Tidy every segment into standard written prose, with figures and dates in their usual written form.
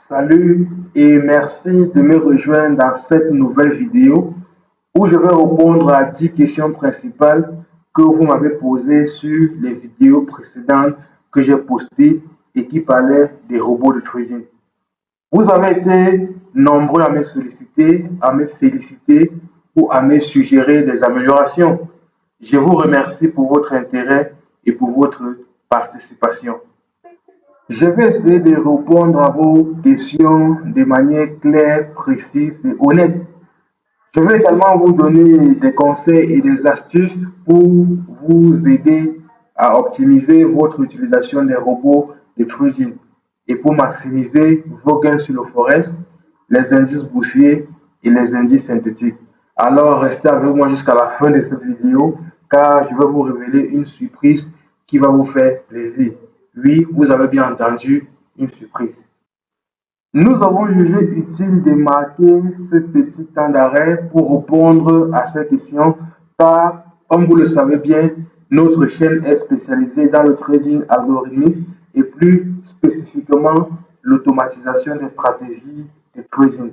Salut et merci de me rejoindre dans cette nouvelle vidéo où je vais répondre à 10 questions principales que vous m'avez posées sur les vidéos précédentes que j'ai postées et qui parlaient des robots de trading. Vous avez été nombreux à me solliciter, à me féliciter ou à me suggérer des améliorations. Je vous remercie pour votre intérêt et pour votre participation. Je vais essayer de répondre à vos questions de manière claire, précise et honnête. Je vais également vous donner des conseils et des astuces pour vous aider à optimiser votre utilisation des robots de trading et pour maximiser vos gains sur le forex, les indices boursiers et les indices synthétiques. Alors restez avec moi jusqu'à la fin de cette vidéo car je vais vous révéler une surprise qui va vous faire plaisir. Oui, vous avez bien entendu, une surprise. Nous avons jugé utile de marquer ce petit temps d'arrêt pour répondre à ces questions car, comme vous le savez bien, notre chaîne est spécialisée dans le trading algorithmique et plus spécifiquement l'automatisation des stratégies de trading.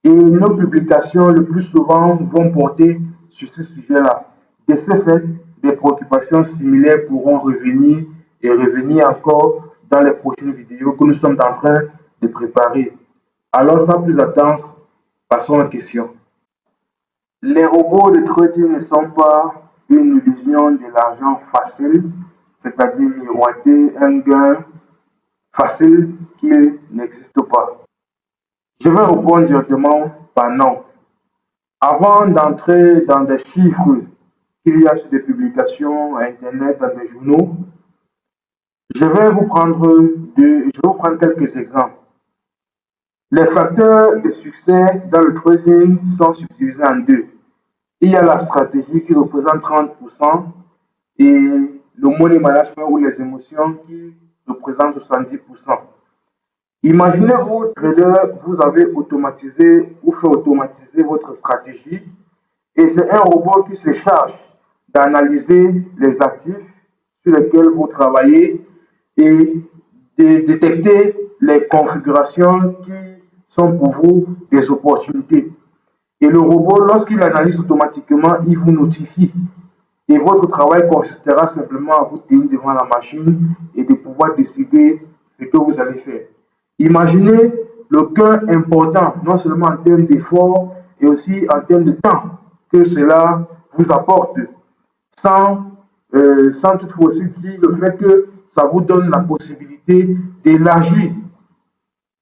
Et nos publications le plus souvent vont porter sur ce sujet-là. De ce fait, des préoccupations similaires pourront revenir et revenir encore dans les prochaines vidéos que nous sommes en train de préparer. Alors, sans plus attendre, passons aux questions. Les robots de trading ne sont pas une illusion de l'argent facile, c'est-à-dire miroiter un gain facile qui n'existe pas. Je vais répondre directement par non. Avant d'entrer dans des chiffres qu'il y a sur des publications Internet, dans des journaux, je vais vous prendre quelques exemples. Les facteurs de succès dans le trading sont subdivisés en deux. Il y a la stratégie qui représente 30% et le money management ou les émotions qui représentent 70%. Imaginez-vous, trader, vous avez automatisé ou fait automatiser votre stratégie et c'est un robot qui se charge d'analyser les actifs sur lesquels vous travaillez et de détecter les configurations qui sont pour vous des opportunités. Et le robot, lorsqu'il analyse automatiquement, il vous notifie. Et votre travail consistera simplement à vous tenir devant la machine et de pouvoir décider ce que vous allez faire. Imaginez le gain important, non seulement en termes d'effort, et aussi en termes de temps que cela vous apporte, sans, sans toutefois aussi dire le fait que ça vous donne la possibilité d'élargir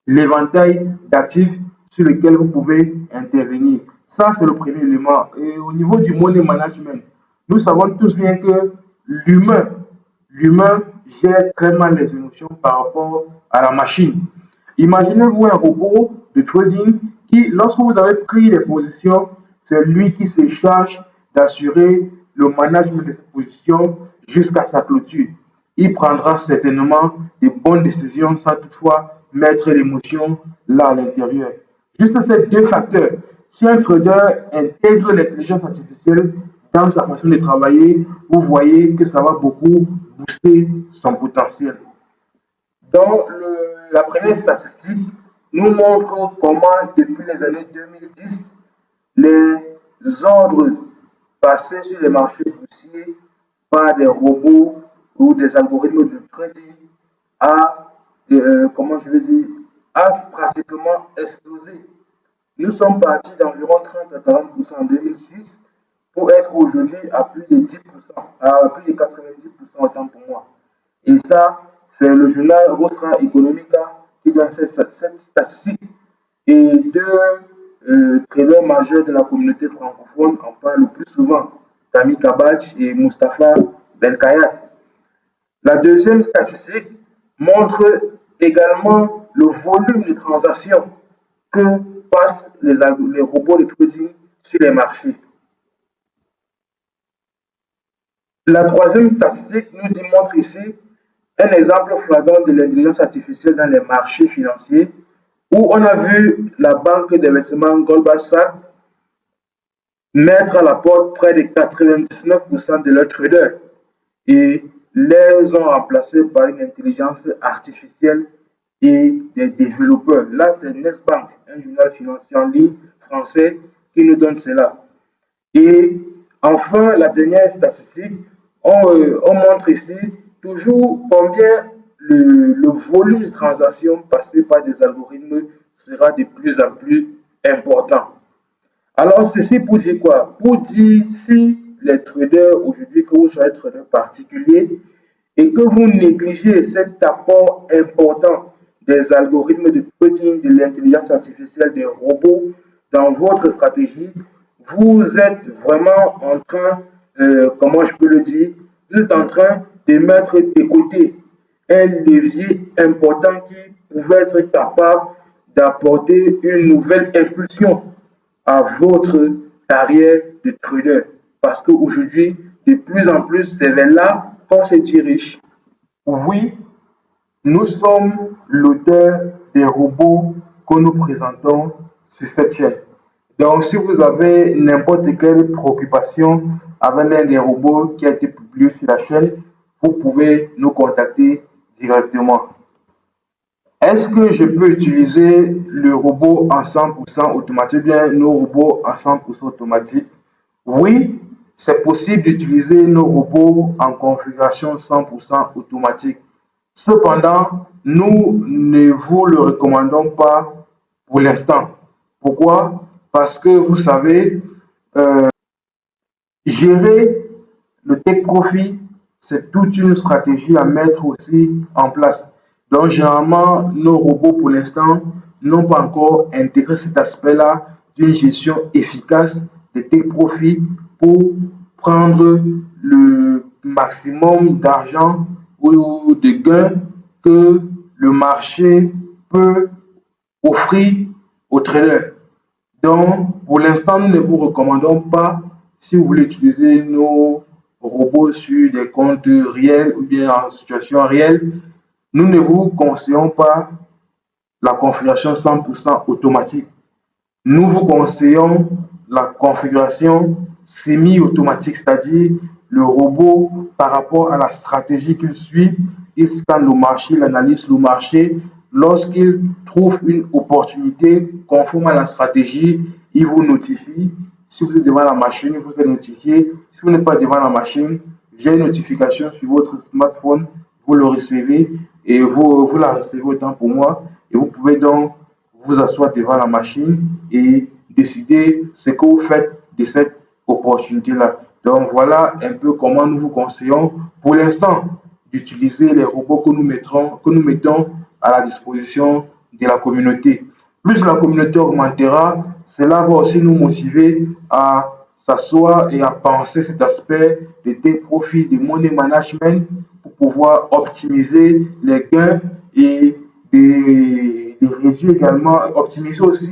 l'éventail d'actifs sur lesquels vous pouvez intervenir. Ça, c'est le premier élément. Et au niveau du money management, nous savons tous bien que l'humain, l'humain gère très mal les émotions par rapport à la machine. Imaginez-vous un robot de trading qui, lorsque vous avez pris les positions, c'est lui qui se charge d'assurer le management de ces positions jusqu'à sa clôture. Il prendra certainement de bonnes décisions sans toutefois mettre l'émotion là à l'intérieur. Juste ces deux facteurs. Si un trader intègre l'intelligence artificielle dans sa façon de travailler, vous voyez que ça va beaucoup booster son potentiel. Donc, la première statistique nous montre comment, depuis les années 2010, les ordres passés sur les marchés boursiers par des robots ou des algorithmes de trading a, comment je vais dire, a pratiquement explosé. Nous sommes partis d'environ 30 à 40% en 2006 pour être aujourd'hui à plus de 10%, à plus de 90% autant pour moi. Et ça, c'est le journal Rostra Economica qui donne cette statistique. Et deux traders majeurs de la communauté francophone en parlent le plus souvent, Tami Kabach et Mustapha Belkayat. La deuxième statistique montre également le volume de transactions que passent les robots de trading sur les marchés. La troisième statistique montre ici un exemple flagrant de l'intelligence artificielle dans les marchés financiers où on a vu la banque d'investissement Goldman Sachs mettre à la porte près de 99% de leurs traders et les ont remplacés par une intelligence artificielle et des développeurs. Là, c'est Nextbank, un journal financier en ligne français qui nous donne cela. Et enfin, la dernière statistique, on montre ici toujours combien le volume de transactions passées par des algorithmes sera de plus en plus important. Alors, ceci pour dire quoi? Pour dire si les traders aujourd'hui, que vous soyez trader particulier et que vous négligez cet apport important des algorithmes de trading, de l'intelligence artificielle, des robots dans votre stratégie, vous êtes vraiment en train, comment je peux le dire, vous êtes en train de mettre de côté un levier important qui pouvait être capable d'apporter une nouvelle impulsion à votre carrière de trader. Parce qu'aujourd'hui, de plus en plus, c'est vers là qu'on se dirige. Oui, nous sommes l'auteur des robots que nous présentons sur cette chaîne. Donc, si vous avez n'importe quelle préoccupation avec l'un des robots qui a été publié sur la chaîne, vous pouvez nous contacter directement. Est-ce que je peux utiliser le robot en 100% automatique, bien nos robots en 100% automatique? Oui, c'est possible d'utiliser nos robots en configuration 100% automatique. Cependant, nous ne vous le recommandons pas pour l'instant. Pourquoi? Parce que vous savez, gérer le take profit, c'est toute une stratégie à mettre aussi en place. Donc, généralement, nos robots, pour l'instant, n'ont pas encore intégré cet aspect-là d'une gestion efficace des take profit pour prendre le maximum d'argent ou de gains que le marché peut offrir aux traders. Donc, pour l'instant, nous ne vous recommandons pas, si vous voulez utiliser nos robots sur des comptes réels ou bien en situation réelle, nous ne vous conseillons pas la configuration 100% automatique. Nous vous conseillons la configuration semi-automatique, c'est-à-dire le robot par rapport à la stratégie qu'il suit, il scanne le marché, il analyse le marché. Lorsqu'il trouve une opportunité conforme à la stratégie, il vous notifie. Si vous êtes devant la machine, il vous est notifié. Si vous n'êtes pas devant la machine, j'ai une notification sur votre smartphone, vous le recevez et vous la recevez autant pour moi. Et vous pouvez donc vous asseoir devant la machine et décider ce que vous faites de cette opportunité-là. Donc voilà un peu comment nous vous conseillons pour l'instant d'utiliser les robots que nous mettons à la disposition de la communauté. Plus la communauté augmentera, cela va aussi nous motiver à s'asseoir et à penser cet aspect de profit, de money management pour pouvoir optimiser les gains et de réduire également, optimiser aussi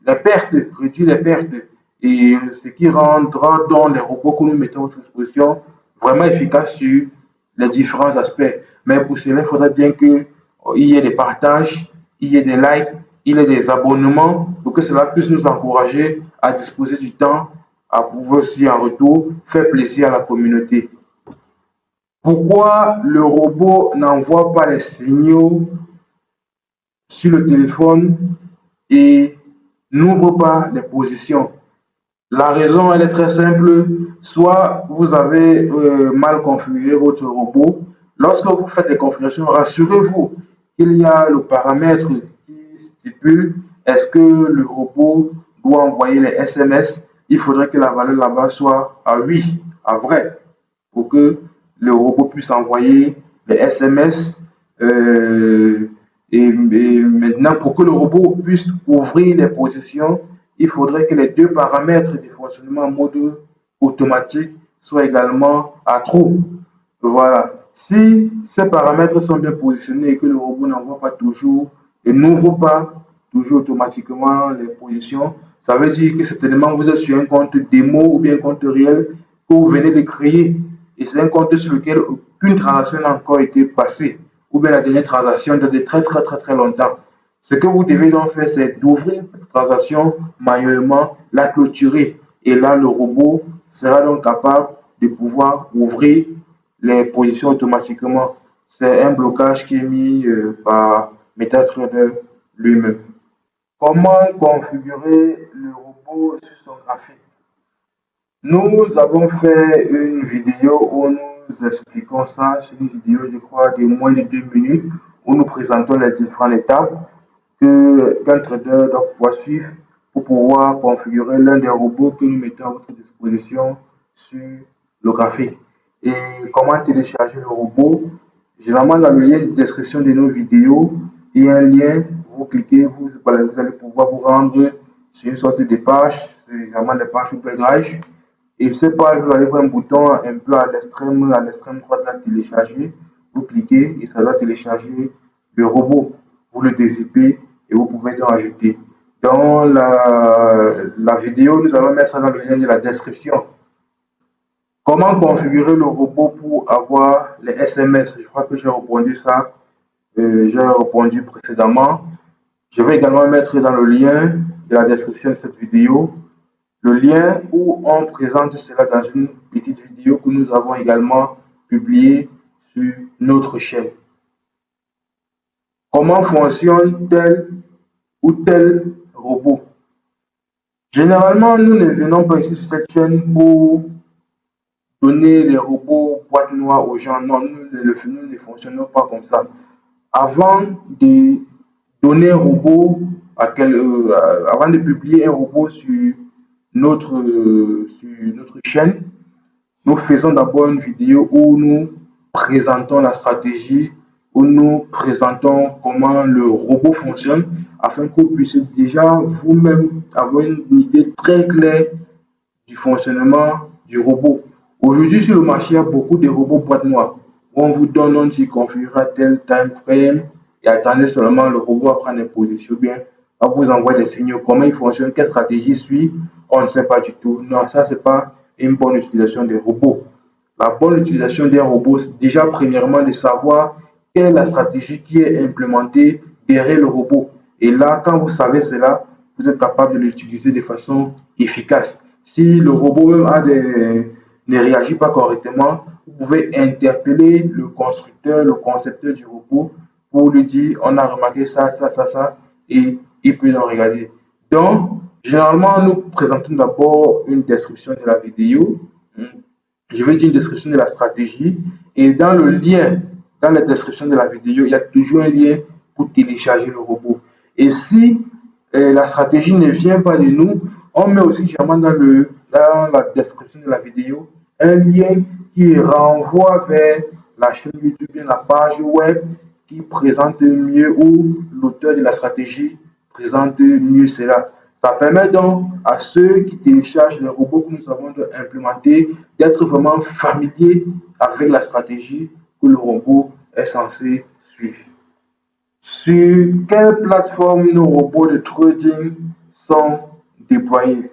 les pertes, réduire les pertes. Et ce qui rendra donc les robots que nous mettons à notre disposition vraiment efficaces sur les différents aspects. Mais pour cela, il faudrait bien qu'il y ait des partages, il y ait des likes, il y ait des abonnements pour que cela puisse nous encourager à disposer du temps, à pouvoir aussi en retour faire plaisir à la communauté. Pourquoi le robot n'envoie pas les signaux sur le téléphone et n'ouvre pas les positions? La raison, elle est très simple. Soit vous avez mal configuré votre robot. Lorsque vous faites les configurations, rassurez-vous qu'il y a le paramètre qui stipule est-ce que le robot doit envoyer les SMS. Il faudrait que la valeur là-bas soit à oui, à vrai, pour que le robot puisse envoyer les SMS. Et maintenant, pour que le robot puisse ouvrir les positions, il faudrait que les deux paramètres de fonctionnement en mode automatique soient également à true. Voilà. Si ces paramètres sont bien positionnés et que le robot n'envoie pas toujours et n'ouvre pas toujours automatiquement les positions, ça veut dire que certainement vous êtes sur un compte démo ou bien un compte réel que vous venez de créer. Et c'est un compte sur lequel aucune transaction n'a encore été passée. Ou bien la dernière transaction date de très très très très longtemps. Ce que vous devez donc faire, c'est d'ouvrir la transaction manuellement, la clôturer. Et là, le robot sera donc capable de pouvoir ouvrir les positions automatiquement. C'est un blocage qui est mis par MetaTrader lui-même. Comment configurer le robot sur son graphique? Nous avons fait une vidéo où nous expliquons ça. C'est une vidéo, je crois, de moins de 2 minutes où nous présentons les différentes étapes qu'un trader doit pouvoir suivre pour pouvoir configurer l'un des robots que nous mettons à votre disposition sur le graphique. Et comment télécharger le robot? Généralement, dans le lien de description de nos vidéos, il y a un lien, vous cliquez, vous allez pouvoir vous rendre sur une sorte de page, c'est généralement des pages Google Drive. Et cette page, vous allez voir un bouton un peu à l'extrême droite, là, télécharger. Vous cliquez et ça va télécharger le robot. Vous le dézippez et vous pouvez le rajouter. Dans la vidéo, nous allons mettre ça dans le lien de la description. Comment configurer le robot pour avoir les SMS? Je crois que j'ai répondu ça, j'ai répondu précédemment. Je vais également mettre dans le lien de la description de cette vidéo le lien où on présente cela dans une petite vidéo que nous avons également publiée sur notre chaîne. Comment fonctionne tel ou tel robot? Généralement, nous ne venons pas ici sur cette chaîne pour donner les robots boîte noire aux gens. Non, nous ne fonctionnons pas comme ça. Avant de donner un robot avant de publier un robot sur notre chaîne, nous faisons d'abord une vidéo où nous présentons la stratégie, où nous présentons comment le robot fonctionne, afin que vous puissiez déjà vous-même avoir une idée très claire du fonctionnement du robot. Aujourd'hui, sur le marché, il y a beaucoup de robots boîte noire. Où on vous donne, on dit configurera tel time frame et attendez seulement le robot à prendre une position bien. On vous envoie des signaux, comment il fonctionne, quelle stratégie suit, on ne sait pas du tout. Non, ça, c'est pas une bonne utilisation des robots. La bonne utilisation d'un robot, c'est déjà premièrement de savoir quelle est la stratégie qui est implémentée derrière le robot. Et là, quand vous savez cela, vous êtes capable de l'utiliser de façon efficace. Si le robot même ne réagit pas correctement, vous pouvez interpeller le constructeur, le concepteur du robot pour lui dire on a remarqué ça, ça, ça, ça, et il peut le regarder. Donc, généralement, nous présentons d'abord une description de la vidéo. Je vais dire une description de la stratégie. Et dans le lien, dans la description de la vidéo, il y a toujours un lien pour télécharger le robot. Et si la stratégie ne vient pas de nous, on met aussi généralement dans la description de la vidéo un lien qui renvoie vers la chaîne YouTube, la page web qui présente mieux ou l'auteur de la stratégie présente mieux cela. Ça permet donc à ceux qui téléchargent les robots que nous avons implémentés d'être vraiment familiers avec la stratégie que le robot est censé suivre. Sur quelle plateforme nos robots de trading sont déployés?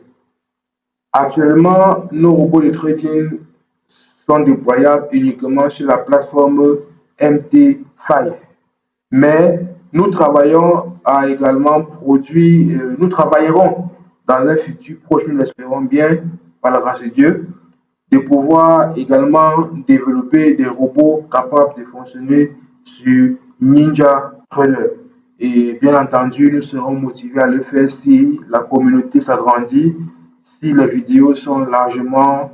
Actuellement, nos robots de trading sont déployables uniquement sur la plateforme MT5. Mais nous travaillons à également produire, nous travaillerons dans un futur proche, nous l'espérons bien, par la grâce de Dieu, de pouvoir également développer des robots capables de fonctionner sur Ninja Trader. Et bien entendu, nous serons motivés à le faire si la communauté s'agrandit, si les vidéos sont largement,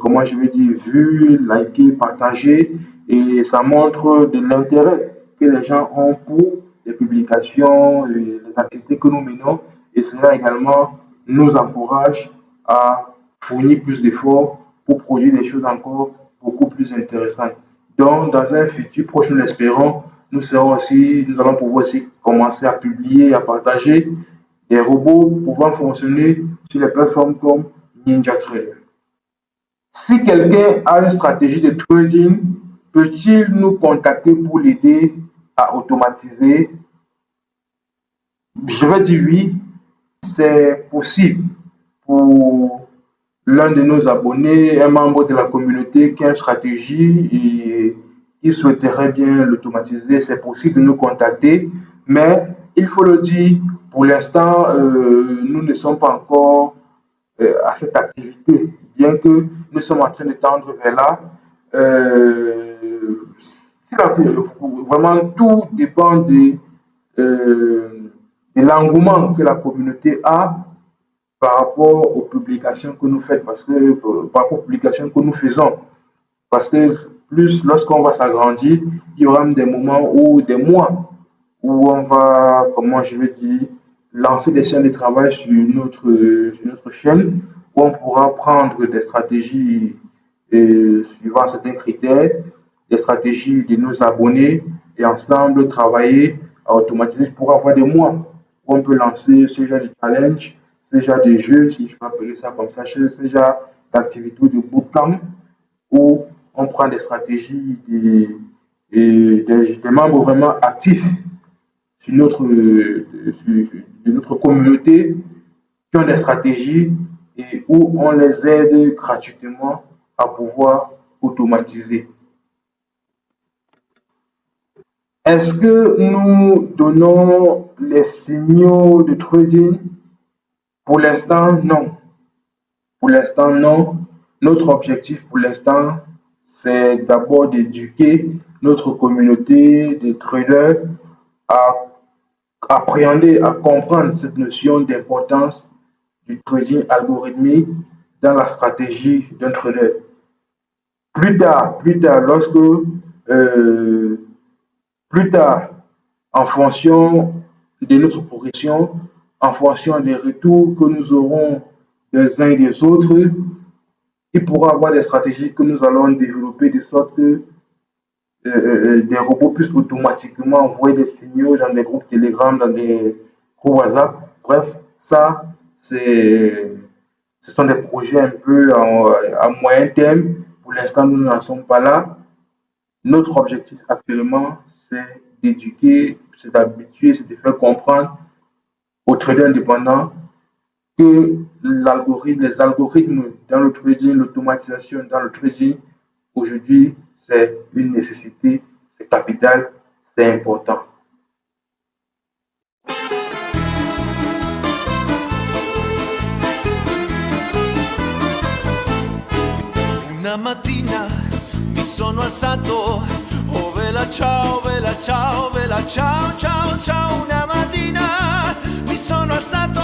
comment je vais dire, vues, likées, partagées, et ça montre de l'intérêt que les gens ont pour les publications, les activités que nous menons, et cela également nous encourage à fournir plus d'efforts pour produire des choses encore beaucoup plus intéressantes. Donc, dans un futur proche, nous l'espérons, nous allons pouvoir aussi commencer à publier, à partager des robots pouvant fonctionner sur les plateformes comme NinjaTrader. Si quelqu'un a une stratégie de trading, peut-il nous contacter pour l'aider à automatiser? Je vais dire oui, c'est possible pour l'un de nos abonnés, un membre de la communauté qui a une stratégie et qui souhaiterait bien l'automatiser. C'est possible de nous contacter, mais il faut le dire, pour l'instant, nous ne sommes pas encore à cette activité, bien que nous sommes en train de tendre vers là. Euh, Vraiment, tout dépend de de l'engouement que la communauté a par rapport aux publications que nous faites, parce que par rapport aux publications que nous faisons. Parce que plus lorsqu'on va s'agrandir, il y aura même des moments ou des mois où on va, comment je vais dire, lancer des chaînes de travail sur notre chaîne, où on pourra prendre des stratégies suivant certains critères, des stratégies de nos abonnés et ensemble travailler à automatiser pour avoir des mois où on peut lancer ce genre de challenge, ce genre de jeu, si je peux appeler ça comme ça, ce genre d'activité de bootcamp où on prend des stratégies des membres vraiment actifs sur de notre communauté qui ont des stratégies et où on les aide gratuitement à pouvoir automatiser. Est-ce que nous donnons les signaux de trading? Pour l'instant, non. Pour l'instant, non. Notre objectif pour l'instant, c'est d'abord d'éduquer notre communauté de traders à appréhender, à comprendre cette notion d'importance du trading algorithmique dans la stratégie d'un trader. Plus tard, euh, plus tard, en fonction de notre progression, en fonction des retours que nous aurons des uns et des autres, il pourra y avoir des stratégies que nous allons développer de sorte que des robots puissent automatiquement envoyer des signaux dans des groupes Telegram, dans des groupes WhatsApp. Bref, ça, ce sont des projets un peu à moyen terme. Pour l'instant, nous n'en sommes pas là. Notre objectif actuellement, c'est d'éduquer, c'est d'habituer, c'est de faire comprendre aux traders indépendants que les algorithmes dans le trading, l'automatisation dans le trading, aujourd'hui, c'est une nécessité, c'est capital, c'est important. Una mattina mi sono alzato, oh vela ciao, vela ciao, vela ciao, ciao, ciao. Una mattina mi sono alzato